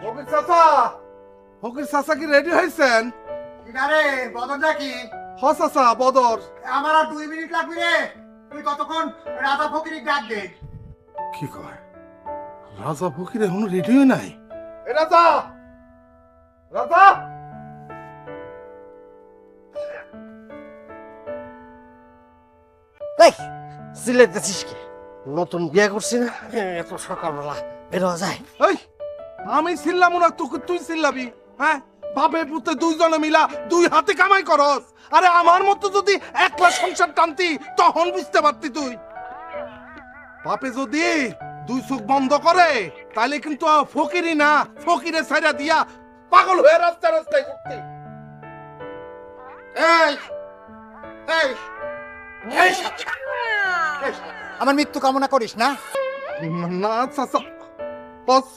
ফকির চাচা, ফকির চাচা কি রেডি হয়েছেন? আরে বদর নাকি? হ চাচা, বদর। আমার আর 2 মিনিট লাগবে রে। তুই ততক্ষণ রাজা ফকিরের ডাক দে। কি কয়, রাজা ফকির এখনো রেডি হয় নাই? এ রাজা, রাজা! এই সিলেতেছিস কি? নতুন বিয়ে করছি না, এত সকালবেলা বের হওয়া যায়? এই, আমি ছিলাম না, তোকে তুই ছিলাবি? হ্যাঁ, বাপে পুতে দুইজনে মিলা 2 হাতে কামাই করস। আরে আমার মতো যদি একলা সংসার টানতি তখন বুঝতে পারতি তুই। বাপে যদি 2 চোখ বন্ধ করে তাহলে কিন্তু ফকিরি না, ফকিরে ছাইরা দিয়া পাগল হয়ে রাস্তায় রাস্তায় ঘুরতি। এই এই এই আমার মৃত্যু কামনা করিস না? না চাচা,